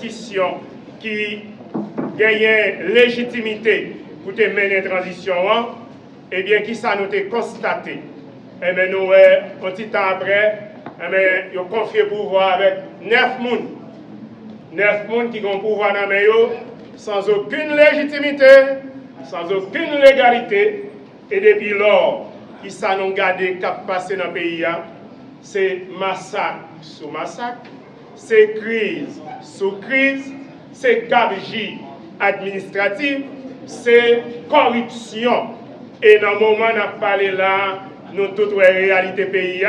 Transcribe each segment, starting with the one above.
constitution qui gagne légitimité pour te mener la transition, eh bien, qui ça nous a constaté? Eh bien, nous, un petit temps après, eh bien, ils ont confié le pouvoir avec 9 personnes. 9 personnes qui ont le pouvoir dans les mains, sans aucune légitimité, sans aucune légalité. Et depuis lors, qui ça nous gardé cap passé dans le pays, c'est massacre sous massacre, c'est crise sous crise, c'est gabegie administrative, c'est corruption. Et dans le moment où on a parlé là, nous toute la réalité pays,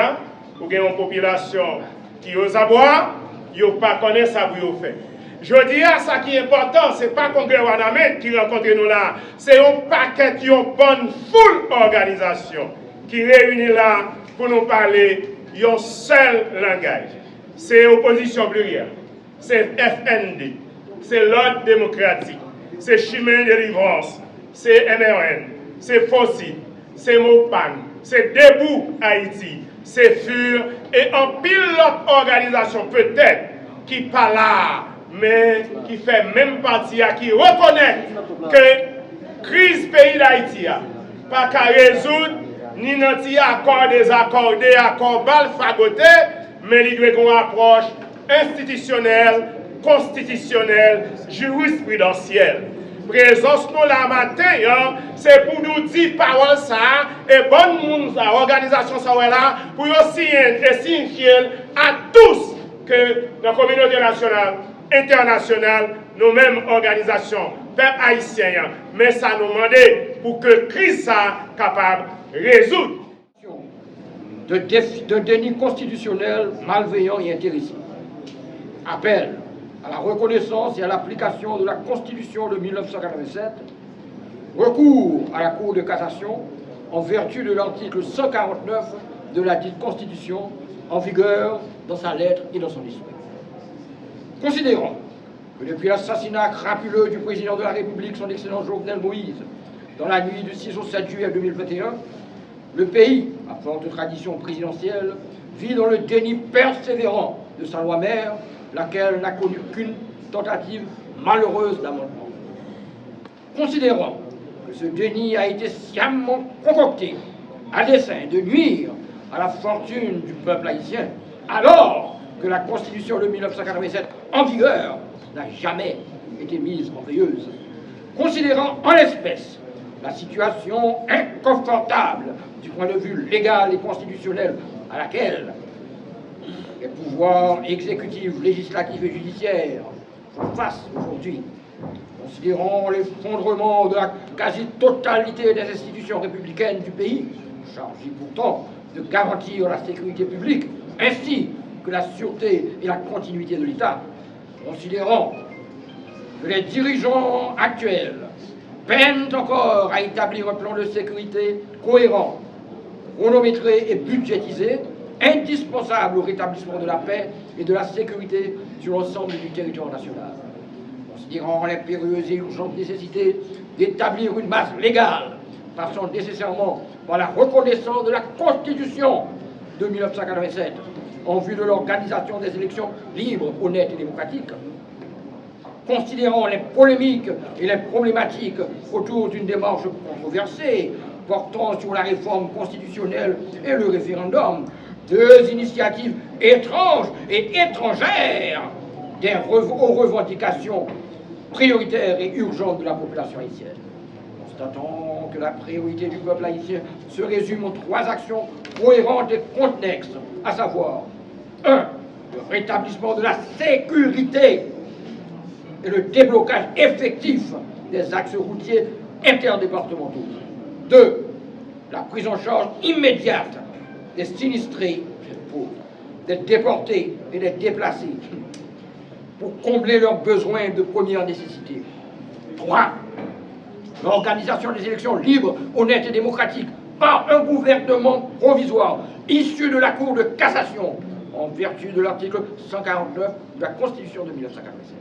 pour qu'il y ait une population qui ose boire, ils ne pas connaître ça pour faire. Je dis à ça qui est important, ce n'est pas le congrès Wanamet qui rencontre nous là, c'est un paquet, une bonne full organisation qui réunit là pour nous parler d'un seul langage. C'est opposition plurielle, c'est FND, c'est l'ordre démocratique, c'est chemin de délivrance, c'est MRN, c'est FOSI, c'est MOPAN, c'est Debout Haïti, c'est FUR et en pile l'autre organisation peut-être qui pas là, mais qui fait même partie, qui reconnaît que crise pays d'Haïti pas qu'à résoudre ni dans accord désaccordé, accord bal fagoté, mais il doit avoir une approche institutionnelle, constitutionnelle, jurisprudentielle. Présence nous la matin, c'est pour nous dire parole ça, et bonne monde, organisation ça là, pour aussi signifier à tous que la communauté nationale, internationale, nous-mêmes organisations, peuple haïtien, mais ça nous demande pour que crise ça capable de résoudre. De déni constitutionnel malveillant et intéressé. Appel à la reconnaissance et à l'application de la Constitution de 1987, recours à la Cour de cassation en vertu de l'article 149 de la dite Constitution en vigueur dans sa lettre et dans son esprit. Considérons que depuis l'assassinat crapuleux du président de la République, son excellence Jovenel Moïse, dans la nuit du 6 au 7 juillet 2021, le pays, à forte tradition présidentielle, vit dans le déni persévérant de sa loi mère, laquelle n'a connu qu'une tentative malheureuse d'amendement. Considérant que ce déni a été sciemment concocté à dessein de nuire à la fortune du peuple haïtien, alors que la Constitution de 1987 en vigueur n'a jamais été mise en veilleuse. Considérant en l'espèce la situation inconfortable du point de vue légal et constitutionnel à laquelle les pouvoirs exécutifs, législatifs et judiciaires font face aujourd'hui, considérant l'effondrement de la quasi-totalité des institutions républicaines du pays, chargées pourtant de garantir la sécurité publique, ainsi que la sûreté et la continuité de l'État, considérant que les dirigeants actuels peinent encore à établir un plan de sécurité cohérent, chronométré et budgétisé, indispensable au rétablissement de la paix et de la sécurité sur l'ensemble du territoire national. Considérant l'impérieuse et urgente nécessité d'établir une base légale, passant nécessairement par la reconnaissance de la Constitution de 1987 en vue de l'organisation des élections libres, honnêtes et démocratiques. Considérant les polémiques et les problématiques autour d'une démarche controversée portant sur la réforme constitutionnelle et le référendum, deux initiatives étranges et étrangères aux revendications prioritaires et urgentes de la population haïtienne. Constatant que la priorité du peuple haïtien se résume en 3 actions cohérentes et connexes, à savoir 1. Le rétablissement de la sécurité et le déblocage effectif des axes routiers interdépartementaux. 2. La prise en charge immédiate des sinistrés, des déportés et des déplacés pour combler leurs besoins de première nécessité. 3. L'organisation des élections libres, honnêtes et démocratiques par un gouvernement provisoire issu de la Cour de cassation en vertu de l'article 149 de la Constitution de 1987.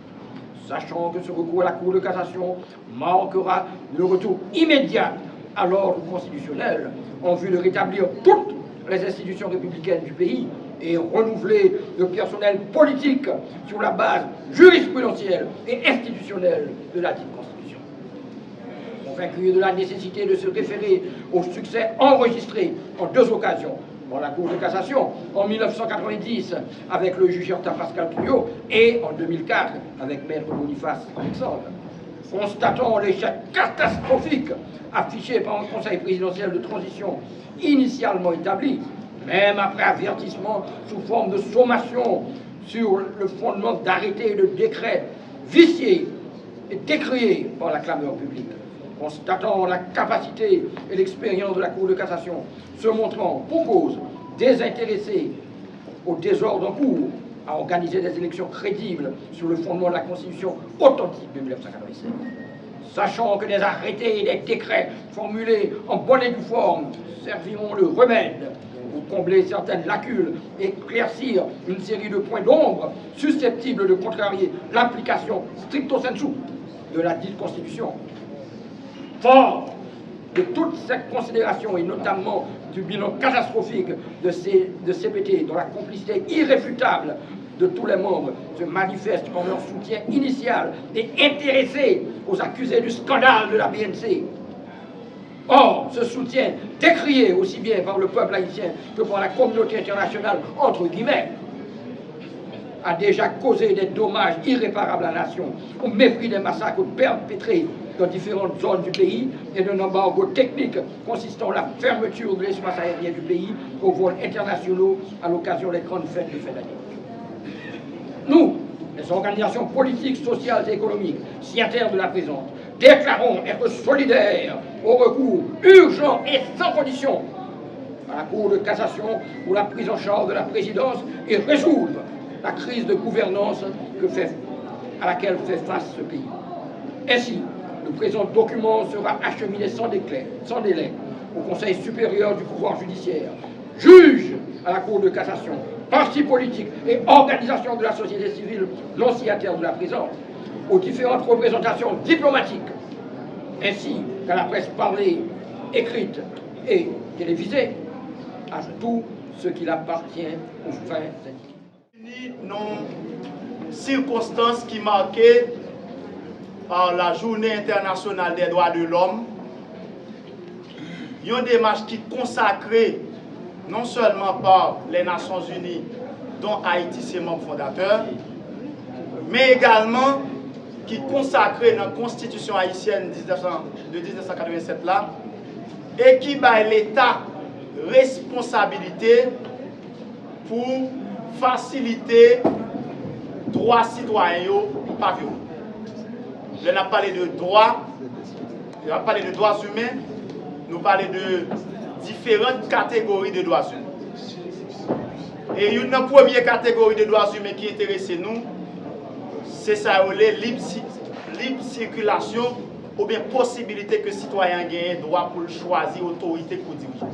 Sachant que ce recours à la Cour de cassation marquera le retour immédiat à l'ordre constitutionnel en vue de rétablir toute les institutions républicaines du pays et renouveler le personnel politique sur la base jurisprudentielle et institutionnelle de la dite Constitution. Convaincu de la nécessité de se référer au succès enregistré en 2 occasions, dans la Cour de cassation en 1990 avec le juge Pascal Trouillot et en 2004 avec Maître Boniface Alexandre. Constatant l'échec catastrophique affiché par un conseil présidentiel de transition initialement établi, même après avertissement sous forme de sommation sur le fondement d'arrêtés et de décrets viciés et décriés par la clameur publique, constatant la capacité et l'expérience de la Cour de cassation, se montrant pour cause désintéressée au désordre en cours, à organiser des élections crédibles sur le fondement de la Constitution authentique de 1987. Sachant que des arrêtés et des décrets formulés en bonne et due forme serviront le remède pour combler certaines lacunes et éclaircir une série de points d'ombre susceptibles de contrarier l'application stricto sensu de la dite Constitution. Fort de toutes ces considérations et notamment du bilan catastrophique de CPT, dont la complicité irréfutable de tous les membres se manifeste comme leur soutien initial et intéressé aux accusés du scandale de la BNC. Or, ce soutien, décrié aussi bien par le peuple haïtien que par la communauté internationale, entre guillemets, a déjà causé des dommages irréparables à la nation, au mépris des massacres perpétrés dans différentes zones du pays et d'un embargo technique consistant en la fermeture de l'espace aérien du pays aux vols internationaux à l'occasion des grandes fêtes de fin d'année. Nous, les organisations politiques, sociales et économiques signataires de la présente, déclarons être solidaires au recours urgent et sans condition à la Cour de cassation pour la prise en charge de la présidence et résoudre la crise de gouvernance à laquelle fait face ce pays. Ainsi, le présent document sera acheminé sans délai au Conseil supérieur du pouvoir judiciaire, juge à la Cour de cassation, partis politiques et organisations de la société civile non signataires de la présente, aux différentes représentations diplomatiques, ainsi qu'à la presse parlée, écrite et télévisée, à tout ce qu'il appartient aux fins indiquées. Non circonstances qui marquaient par la Journée internationale des droits de l'homme, une démarche qui est consacrée non seulement par les Nations Unies, dont Haïti c'est membre fondateur, mais également qui est consacrée dans la Constitution haïtienne de 1987 là, et qui bat l'État responsabilité pour faciliter droits citoyens par viol. On a parlé de droits, on a parlé de droits humains, nous parlons de différentes catégories de droits humains. Et une première catégorie de droits humains qui intéresse nous, c'est ça, la libre circulation ou bien possibilité que les citoyens gagnent droit pour choisir l'autorité pour diriger.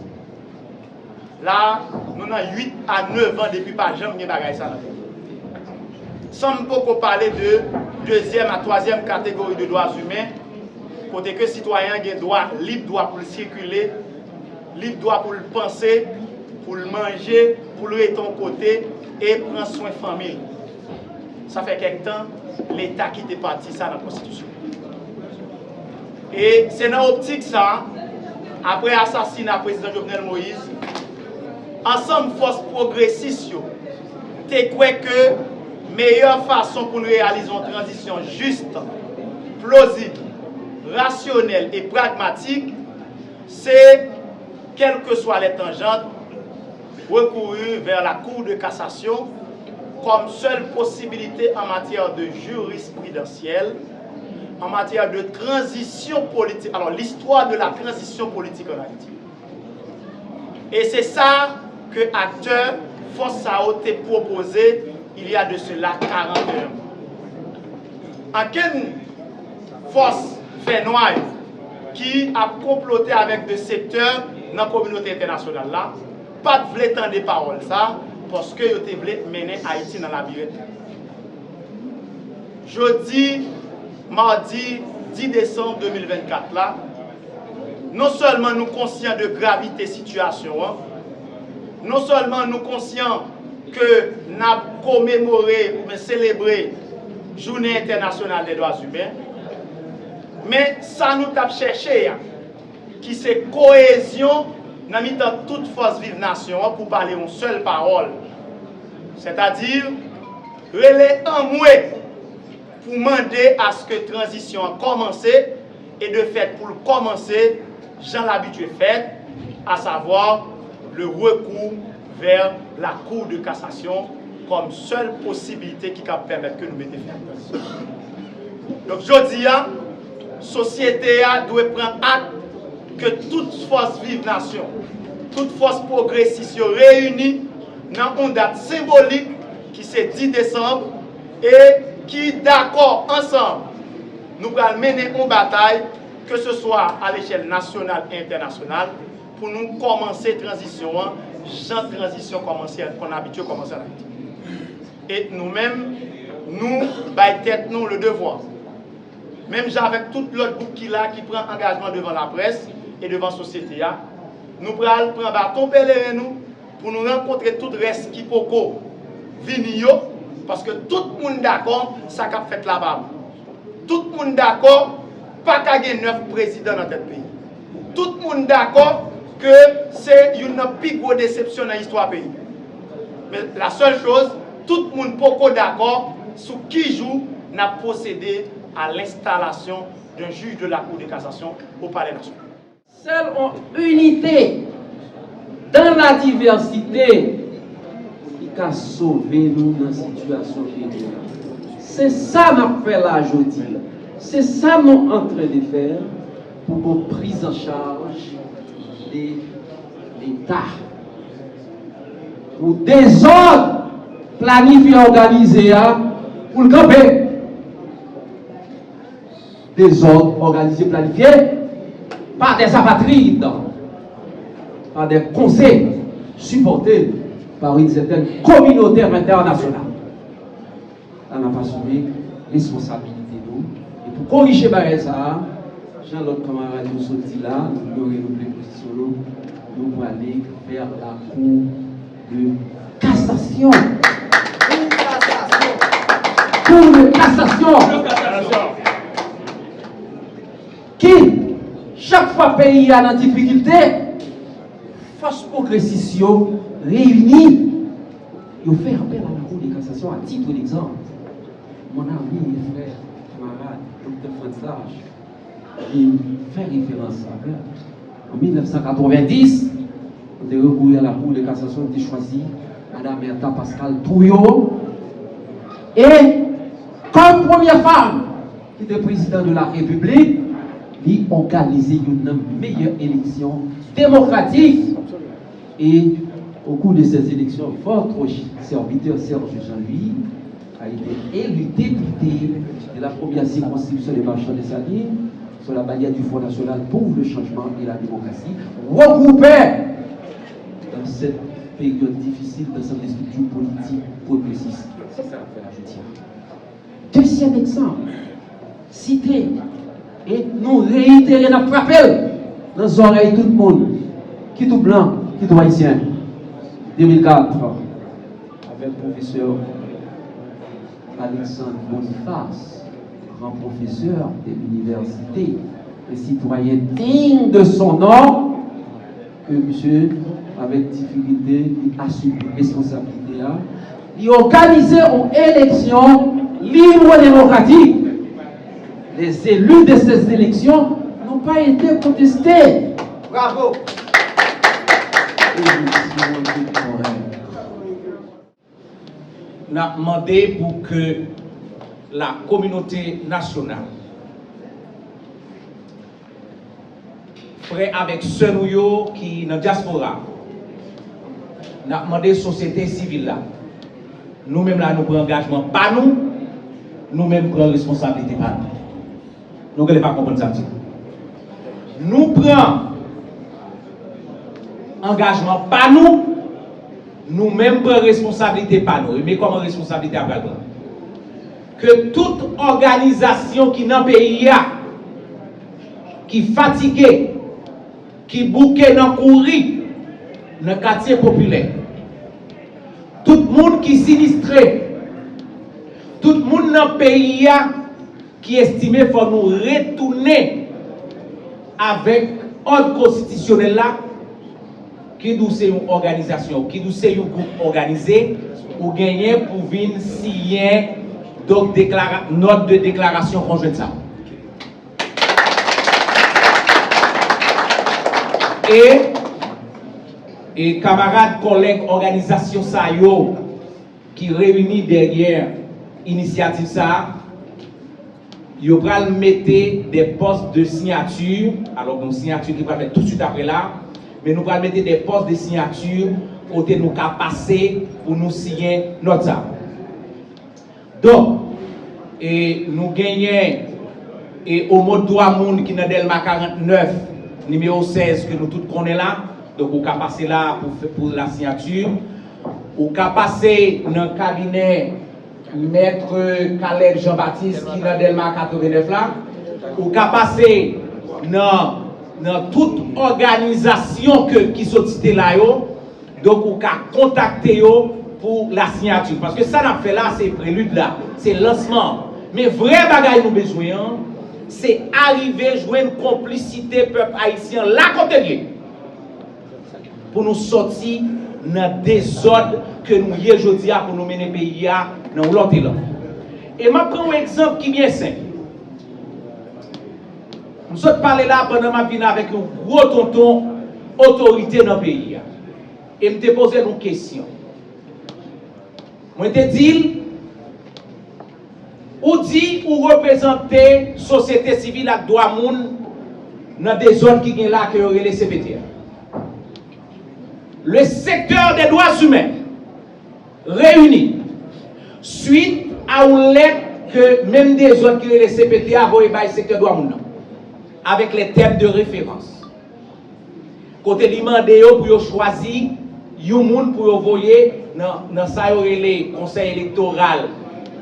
Là, nous avons 8 à 9 ans depuis pas jamais de ça. Sans beaucoup parler de deuxième à troisième catégorie de droits humains, côté que les citoyens ont droit libre droit pour circuler, libre droit pour le penser, pour le manger, pour le être en côté et prendre soin de la famille. Ça fait quelque temps, l'État qui était parti ça dans la Constitution. Et c'est dans l'optique ça, après l'assassinat du président Jovenel Moïse, ensemble force progressiste, tu crois que meilleure façon pour nous réaliser une transition juste, plausible, rationnelle et pragmatique, c'est, quelles que soient les tangentes, recourir vers la Cour de cassation comme seule possibilité en matière de jurisprudentielle, en matière de transition politique. Alors, l'histoire de la transition politique en Haïti. Et c'est ça que acteur Force Sao t'a proposé il y a de cela 41 ans. En quelle force fait noire qui a comploté avec des secteurs dans la communauté internationale là, pas de voler tant de paroles ça, parce que vous voulez mener Haïti dans la labyrinthe. Jeudi, mardi 10 décembre 2024 là, non seulement nous conscients de gravité situation, non seulement nous conscients que nous avons commémoré ou célébré la Journée internationale des droits humains, mais ça nous a cherché, qui c'est cohésion dans toute force vive nation pour parler une seule parole. C'est-à-dire, relais en mouet pour demander à ce que la transition a commencé et de fait pour commencer, j'en l'habitude fait, à savoir le recours vers la Cour de cassation comme seule possibilité qui peut permettre que nous mettions fin. Donc je dis, la société doit prendre acte que toute force vive nation, toute force progressiste réunie dans une date symbolique qui c'est 10 décembre et qui d'accord ensemble nous allons mener une bataille, que ce soit à l'échelle nationale et internationale, pour nous commencer la transition, genre transition qu'on a habitué à commencer à Haïti. Et nous-mêmes, nous, nous le devoir. Même avec tout l'autre groupe qui prend engagement devant la presse et devant la société, nous prenons un bâton pèlerin pour nous rencontrer tout le reste qui peut venir, parce que tout le monde d'accord, ça a fait là-bas. Tout le monde d'accord, pas qu'il y ait 9 présidents dans notre pays. Tout le monde d'accord que c'est une plus grosse déception dans l'histoire du pays. Mais la seule chose, tout le monde peut d'accord sur qui joue n'a procédé à l'installation d'un juge de la Cour de cassation au Palais national. Seule en unité, dans la diversité, qui a sauvé nous dans la situation générale. C'est ça qu'on fait là aujourd'hui. C'est ça que nous sommes en train de faire pour une prise en charge de l'État. Pour des ordres planifiés, organisés pour le camper. Des ordres organisés, planifiés par des apatrides, par des conseils supportés par une certaine communauté internationale. On n'a pas assumé responsabilité nous. Et pour corriger ça, Jean l'autre camarade nous sorti là, nous aurons nos positions, nous pour aller vers la cour de cassation. Cour de cassation. Qui, chaque fois pays a dans difficulté, force progressiste réunie, ils fait appel à la Cour de cassation à titre d'exemple. Mon ami et frère, camarade, Dr. Franz Large, il fait référence à ça. En 1990, on a recouru à la Cour de cassation, on a choisi Mme Bertha Pascal Touillot. Et comme première femme qui était présidente de la République, il a organisé une meilleure élection démocratique. Et au cours de ces élections, votre serviteur Serge Jean-Louis a été élu député de la première circonscription des Marchands de Salines sur la bannière du Front National pour le changement et la démocratie, regroupé dans cette période difficile dans cette structure politique progressiste. C'est ça l'affaire à jeter. Deuxième exemple, cité, et nous réitérer notre rappel dans les oreilles tout le monde, qui tout blanc, qui tout haïtien. 2004, avec le professeur Alexandre Boniface, grand professeur de l'université, et citoyen digne de son nom, que monsieur, avec difficulté, il assume une responsabilité. Il organise une élection libre et démocratique. Les élus de ces élections n'ont pas été contestés. Bravo! On a demandé pour que la communauté nationale ferait avec ceux qui sont dans la diaspora. On a demandé à la société civile là. Nous-mêmes là, nous prenons engagement pas nous, nous-mêmes prenons responsabilité pas nous. Nous ne pouvons pas comprendre ça. Nous prenons engagement pas nous, nous-mêmes prenons responsabilité pas nous. Mais comment responsabilité après prendre? Que toute organisation qui dans le pays qui fatiguée, qui bouquée dans courir, dans le quartier populaire, tout le monde qui est sinistré, tout le monde dans le pays qui estime qu'il faut nous retourner avec ordre constitutionnel là, qui doit c'est une organisation, qui doit c'est un groupe organisé, ou gagner pour venir signer donc note de déclaration conjointe ça. Et camarades, collègues, organisation ça yo, qui réunit derrière l'initiative ça, yo pral mettre des postes de signature, alors une signature qui va faire tout de suite après là, mais nous pral mettre des postes de signature côté nous ka passer pour nous signer notre ça. Donc, et nous gagnons et au mot droit monde qui est dans Delma 49 numéro 16 que nous tous connaissons là, donc on ka passer là pour la signature, on ka passer dans le cabinet Maître Caleb Jean-Baptiste qui est dans Delma 89 là, on ka passer dans toute organisation qui sont là yo, donc on ka contacter yo pour la signature parce que ça n'a fait là c'est prélude là, c'est lancement. Mais vrai bagay nous besoin c'est arriver jouer une complicité peuple haïtien là côté pour nous sortir dans désordre que nous y aujourd'hui pour nous mener pays dans l'autre là. Et je prends un exemple qui est bien simple. Nous sommes parlé là pendant ma vie avec un gros tonton autorité dans le pays. Et je me posé une question. Je te dis, ou dit ou représenter société civile à droit moun dans des zones qui sont là que les CPT. Le secteur des droits humains réuni suite à une lettre que même des zones qui sont les CPT a envoyé par le secteur des droits moun avec les thèmes de référence. Côté demandé pour choisir yon moun pour envoyer dans ça le conseil électoral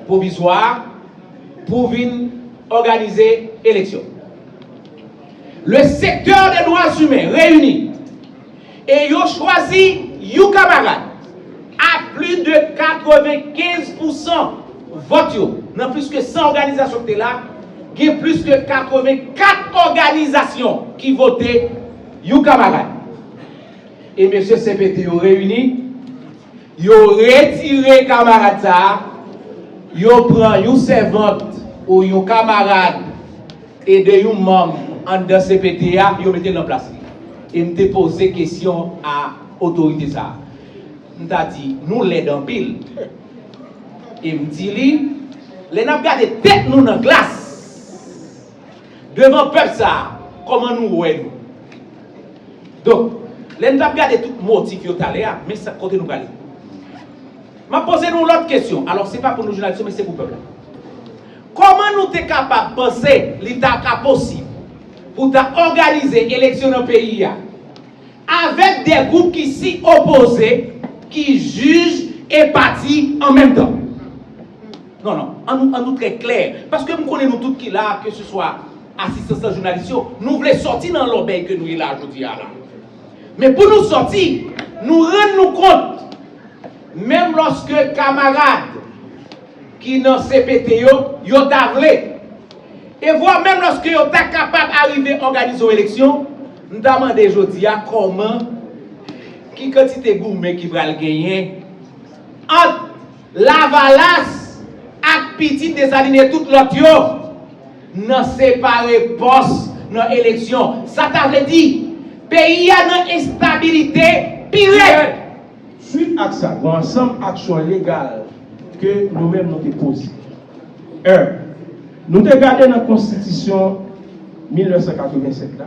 provisoire pour venir organiser l'élection. Le secteur des droits humains réuni et yon choisi yon camarade à plus de 95% vote dans plus que 100 organisations qui étaient là, il y a plus que 84 organisations qui votaient yon camarade. Et M. CPT yon réuni, yon retiré camarade ça, yon prend yon servante ou yon camarade et de yon membre en dans CPTA, yon mette en place. Et me posé question à autorité ça. M'ta dit nous l'aide en pile. Et me dit li, les n'a gardé tête nous dans glace. Devant peuple ça, comment nous ouais nous. Donc, les n'a gardé tout motif yo talé mais ça côté nous aller. M'a posé nous l'autre question. Alors c'est pas pour nous journalistes mais c'est pour peuple. Comment nous sommes capables de penser l'état possible pour organiser l'élection dans le pays avec des groupes qui s'y opposent, qui jugent et partis en même temps? Non, non, en nous très clair. Parce que nous connaissons tous qui là, que ce soit assistance journaliste, nous voulons sortir dans l'obéi que nous sommes là aujourd'hui. Mais pour nous sortir, nous rendons compte, même lorsque camarades qui dans CPT yo t'avlé et voire même lorsque yo ta capable d'arriver à organiser une élection, nous demandons aujourd'hui comment qui quantité gourmet qui va le gagner entre Lavalas et petit des alignés tout l'autre yo dans séparer poste dans élection. Ça t'a dit pays a dans instabilité pire. Suite à ça, un ensemble d'action légale que nous-mêmes nous déposons. Nous avons gardé dans la Constitution 1987 là.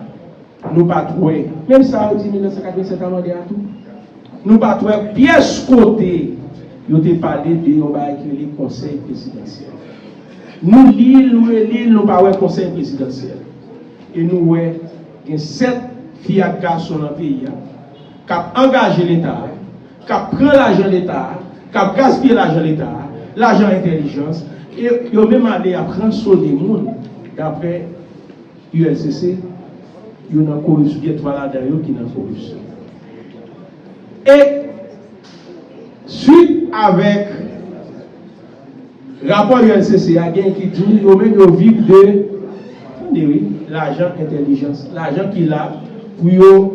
Nous pas trouvé, même ça on dit 1987 avant de tout. Nous pas trouvé pièce côté, nous avons parlé de le conseil présidentiel. Nous lisons pas le conseil présidentiel. Et nous avons 7 filles et garçons dans le pays qui ont engagé l'État, qui prend l'argent de l'État, qui gaspille l'argent de l'État, l'argent intelligence, et ils ont même allé à prendre soin des gens d'après ULCC, ils ont corruption, qui est dans la corruption. Et suite avec rapport UNCCA qui dit que nous vivons de l'argent intelligence, l'argent qu'il a pour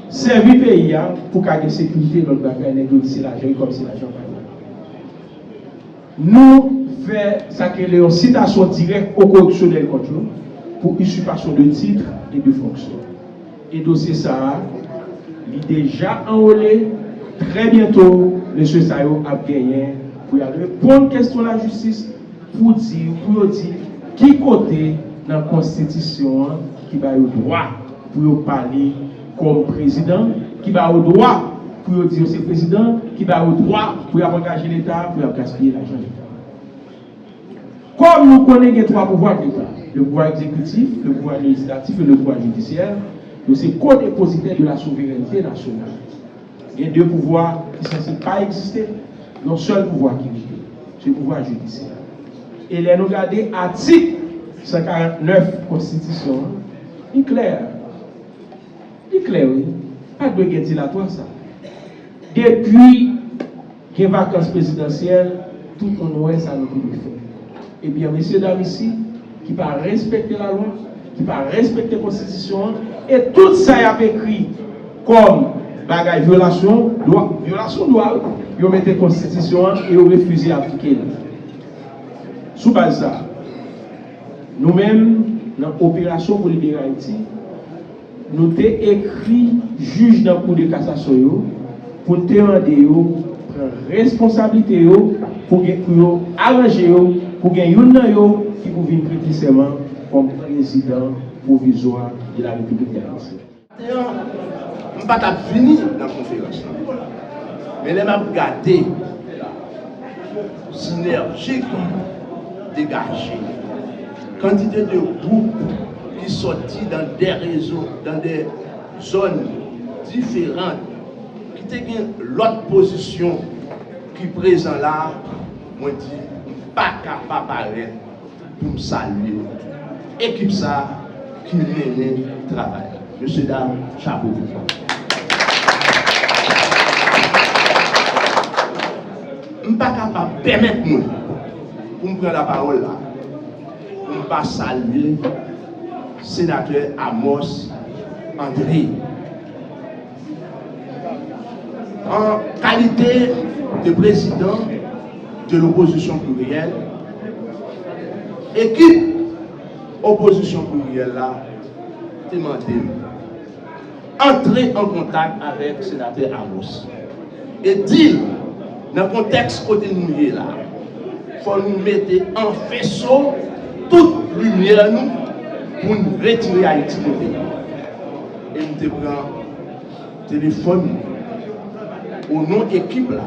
servir le pays pour qu'il y ait de sécurité dans le bagage négocier l'argent comme si l'argent pas. Nous faisons ça que les citations directes au correctionnel contre nous pour usurpation de titres et de fonctions. Et dossier ça, il est déjà enrôlé. Très bientôt, M. Sayo a gagné pour y aller répondre à question de la justice pour dire qui côté dans la Constitution qui va au droit pour parler comme président, qui va au droit pour dire c'est président, qui va au droit pour engager l'État, pour gaspiller l'argent de l'État. Comme nous connaissons trois pouvoirs de l'État, le pouvoir exécutif, le pouvoir législatif et le pouvoir judiciaire, nous sommes co-dépositaires de la souveraineté nationale. Il y a deux pouvoirs qui ne sont censés pas exister, le seul pouvoir qui existe, c'est le pouvoir judiciaire. Et là, nous regardons l'article 149 Constitution, il est clair. Il est clair, oui. Pas de dilatoire ça. Depuis les vacances présidentielles, tout le monde voit ça nous peut faire. Eh bien, messieurs, dames ici, qui va respecter la loi, qui va respecter la Constitution, et tout ça y a écrit comme bagage violation doit, ils mettent la Constitution et ils refusent d'appliquer. Sous base ça, nous-mêmes, dans l'opération pour libérer Haïti, nous avons écrit juge dans le cours de cassation pour demander prendre responsabilité pour arranger pour gagner qui peut venir prêter serment comme président provisoire de la République d'Haïti. Je ne vais pas finir dans la conférence. Mais je vais regarder la synergie dégagée. Quantité de groupes qui sortent dans des réseaux, dans des zones différentes, qui ont l'autre position qui est présent là, moi je dis, pas capable paraître pour me saluer. Équipe ça qui mène le travail. Monsieur, dame, chapeau. Je ne suis pas capable de permettre moi, pour me prendre la parole là, pour ne pas saluer le sénateur Amos André. En qualité de président de l'opposition plurielle, équipe opposition plurielle là, demandé entrer en contact avec le sénateur Amos et dire dans le contexte côté nous là, il faut nous mettre en faisceau toute lumière nous pour nous retirer Haïti du pays. Et nous prenons téléphone au nom de l'équipe là.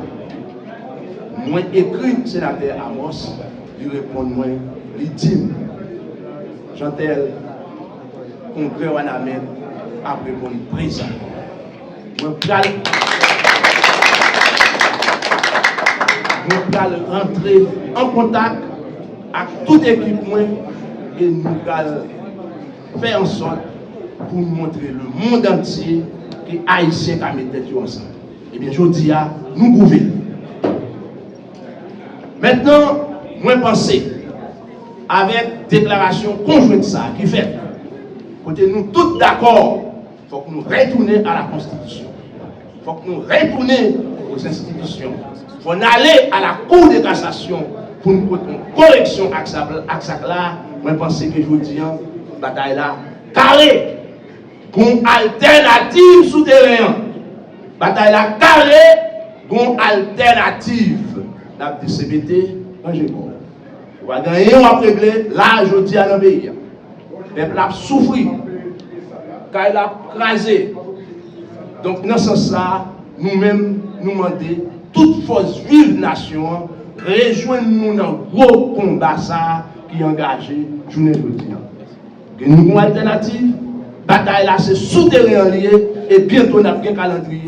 Moi écrit le sénateur Amos, il répond moi, il dit Jean-Tel, congrès Wanamen, après mon présent. Moi je rentrer en contact avec toute l'équipe et nous allons faire en sorte pour montrer le monde entier que les Haïtiens qui mettent ensemble. Eh bien, je dis à nous pouvons. Maintenant, moi penser avec déclaration conjointe ça qui fait, côté nous tous d'accord, il faut que nous retournions à la Constitution. Il faut que nous retournions aux institutions. Il faut aller à la Cour de cassation pour nous faire une correction à ça là. Moi penser que je dis la bataille là carré pour une alternative souterraine. Bataille là carré pour une alternative. La DCBT, quand j'ai bon. On va gagner, on va régler, là, je dis à la pays. Le peuple a souffert, car il a crasé. Donc, dans ce sens-là, nous-mêmes, nous demandons, toute force vive nation, rejoignez-nous dans le gros combat ça, qui est engagé, journée de aujourd'hui. Que nous avons une alternative, bataille là, c'est souterrain lié, et bientôt, on a un calendrier.